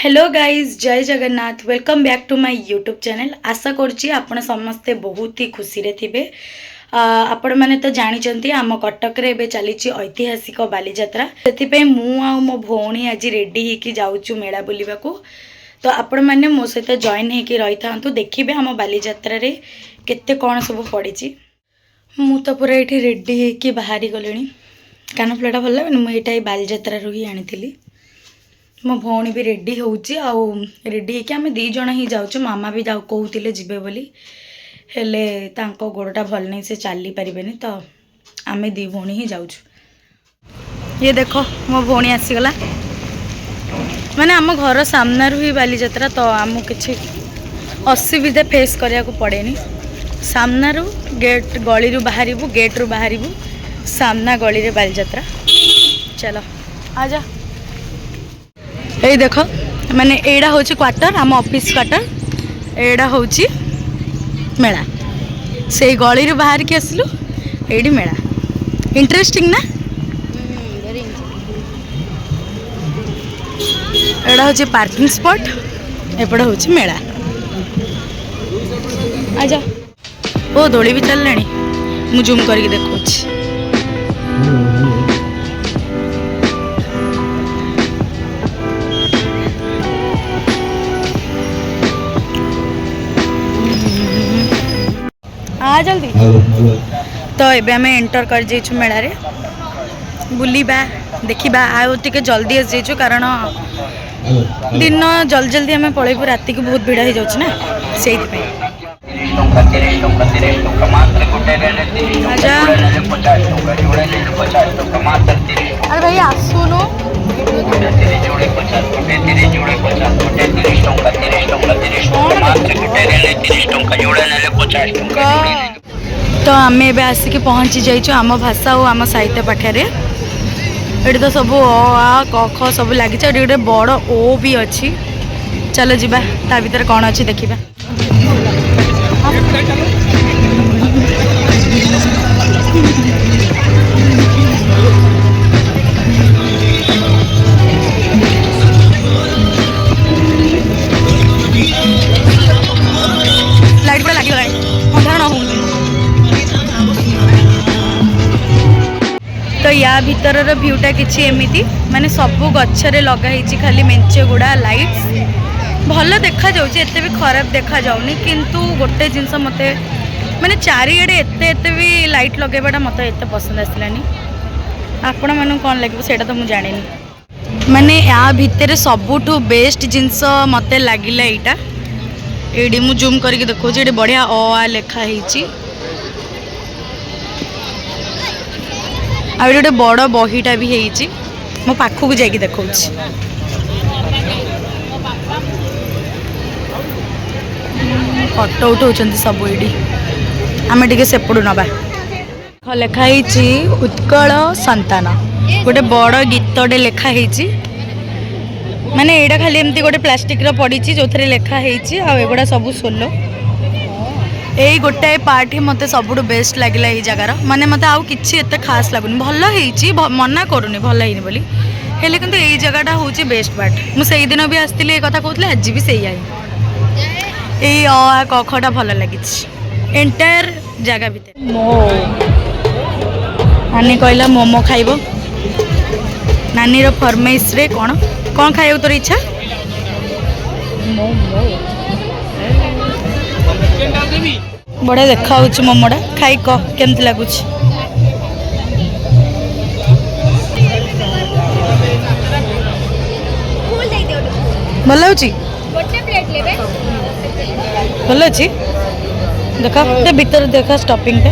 Hello guys जय Jagannath welcome back to my YouTube channel. आशा करुच्ची आपण समस्ते बहुत ही खुशी रे थिबे। आपण माने तो जानिचंती आम कटक रे एबे चली ऐतिहासिक बालीजात्रा से मो भौणी आज रेडी होकी जाऊँ मेला बुलवा को। तो आपण मैंने मो सहित जॉइन होकी रही था देखिए आम बालीजात्रा रे केते कौन सब पड़ी। मु तो पूरा ये रेडी होकी बाहरी गले कानफुलाटा भल लगे मुझे बालीजात्रा ही आनी। मो भौणी भी रेडी होची आउ रेडी होके आम दी जण ही जाऊँ। मामा भी जाऊ कहते जीवे बोली हेले तांको गोड़टा भल नहीं से चली पारे तो आम दी भौणी ही जाऊँ। ये देखो मो भौणी आसीगला माने आम घर सामना ही बालीजात्रा तो आमको किसी असुविधा फेस करने को पड़ेनी। सामना गेट गली बाहर गेट रू बाहर सामना गली रे बालीजात्रा। चलो आजा ये देख माने एड़ा हूँ क्वार्टर आम ऑफिस क्वार्टर एड़ा हूँ मेला से गली रू बाहर की आसलु ये मेला इंटरेस्टिंग ना। एड़ा हूँ पार्किंग स्पॉट एपटे हूँ मेला। आजा ओ दोली भी चल मु जूम करके देखो। हाँ जल्दी तो ये आम एंटर कर जाइछु मेला रे बुलिबा देखिबा आउ टिके जल्दी आस जाइछु कारण दिन जल्दी जल्दी आम पलैबू राति को बहुत भिड़ हो जाउछ ना से अरे भाई आसुनु तो आम ए आसिक पहुँची जाइछु आम भाषा और आम साहित्य पाठे। ये तो सब अ आ क ख सब लगी गोटे बड़ ओ भी अच्छी। चलो जीवा ता भीतर कौन अच्छी देखा। लाइट पूरा लगी अंधार हो तो या भीतर भ्यूटा किसी एमती माने सबू गच्छरे लगाई खाली मेंचे गुड़ा लाइट्स भल देखा जाउछि एते भी खराब देखा जाउनी किंतु गोटे जिनस मते माने चारिआडे एते एते भी लाइट लगेबाटा मते एते पसंद आसलानी। आपण मानु कोन लागबो सेटा तो मु जानिनी माने या भीतर सबुठु बेस्ट जिनस मते लागिला एटा एडी मु जूम करके देखो जे बढ़िया अ आ लेखा ହେଇଛି आ गोटे बड़ बहीटा भी ହେଇଛି मो पाखु जाके देखो। फटो उठाउछन सब एडी आमे टिके सेपड़ू नबा लेखा ହେଇଛି उत्कल संतान गोटे बड़ गीतटे लेखा ହେଇଛି माने एटा खाली एमती गोटे प्लास्टिक रो पड़ी जो थे लेखा एगुड़ा सब सोलो यही गोटाए पार्ट ही मत सब बेस्ट लगे ये जगार माने मत आउ किसी एत खास लगुनि भल हो मना करूनी भल है बोली हेले किंतु यही जगहटा हूँ बेस्ट पार्ट मुझे दिन भी आसती ये कथा कहते आज भी से यही अ कखटा भल लगी एंटायर जगह भीतर। नानी कहला मोमो खाइब नानी रो फरमाइश रे कौन कौन खाइब तोर इच्छा बढ़िया देखा मोमोटा खाई कह केमती लगुच भल भल अच्छी देखा भीतर देखा स्टॉपिंग टे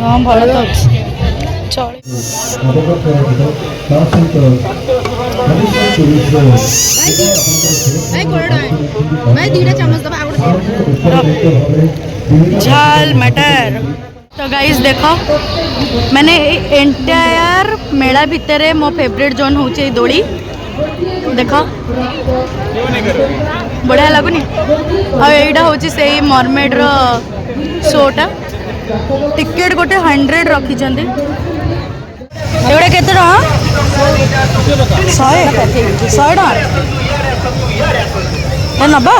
हाँ भल तो चल झाल मटर। तो गाइस देखो मैंने एंटायर मेला भितर मो फेवरेट जोन हूँ दोली देख बढ़िया लगुनि आईटा हूँ से मरमेड रो शोटा टिकेट गोटे 100 रखी एगुड़ा केते टका 100 टका नबा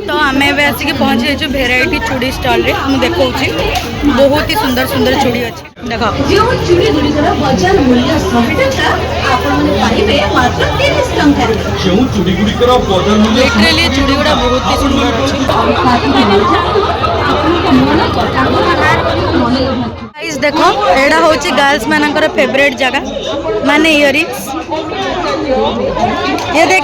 तो आम ए आसिक पहुँची जाइए भेराइटी चूड़ी स्टल रे मुझे देखा बहुत ही सुंदर सुंदर चूड़ी अच्छी देख लिटरेली चूड़ी गुड़ा बहुत ही सुंदर अच्छी देखो एड़ा हूँ गर्ल्स मानकर फेवरेट जगह माने इयरिंग्स ये देख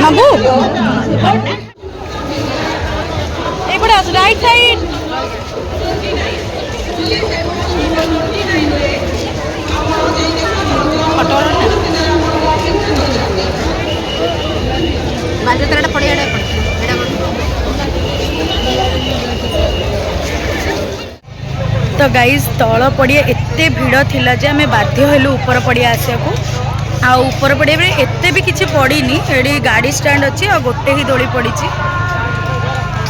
बाबू एपटे आस राइट साइड तो गाइज तल पड़िया एते भीड़ थिला जे आमे बाध्य हेलु ऊपर पड़िया आसिया को आ ऊपर पड़िया रे एते भी किछि पड़ीनी एडी गाड़ी स्टैंड अछि आ गोटे ही दोली पड़ीछि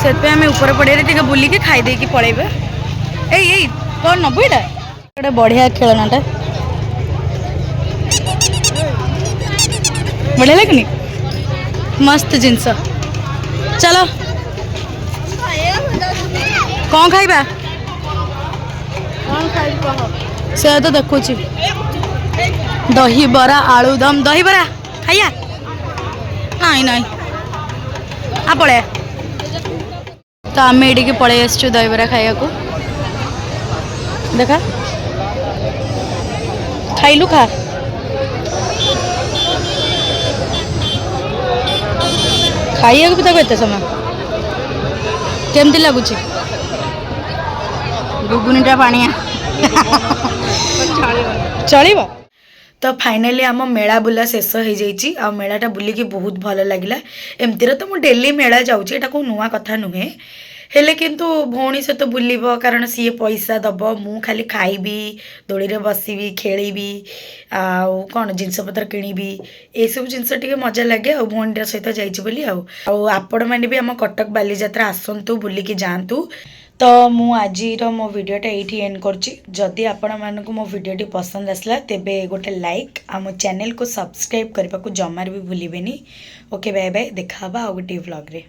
सेत पे आमे ऊपर पड़िया रे टिके बुली के खाई दे की पळेबे ए कोन नबु एटा एटा बढ़िया खेलनाटा बढ़िया लगनी मस्त जिनस चलो कौन खाइबा से तो देखुची दही बरा आलूदम दही बरा खाइया नहीं नहीं आ पड़े तो आम ये पड़े आसचु दही बरा खाइया को देखा खाइलु खा खाइया भी तक एत समय केमती लगुच गुगुनीटा पानिया चलिबा तो फाइनाली आम मेला बुला शेष हो जाइए आ मेलाटा बुलिकी बहुत भल लगे एमती तो मुझे डेली मेला जाऊँगी एटा को नुआ कथा नुहे हेले किंतु भौणी सहित बुलिब कारण सी पैसा दब मु खाली खाइबी दोली रे बसबी खेलिबी आउ कौन जिनपतर किणबी ये सब जिनस टे मजा लगे आ भौणी सहित जाइए आपण मैंने भी आम कटक बालीजात्रा आसतु बुलिकी जातु तो मु आज मो वीडियोटा ये एंड करदी आपण मानक मो वीडियोटी पसंद आसला तेबे गोटे लाइक आ मो चैनल को सब्सक्राइब करने को जमार भी भूलिबेनी ओके बाय बाय देखा आ गोटे व्लॉग रे।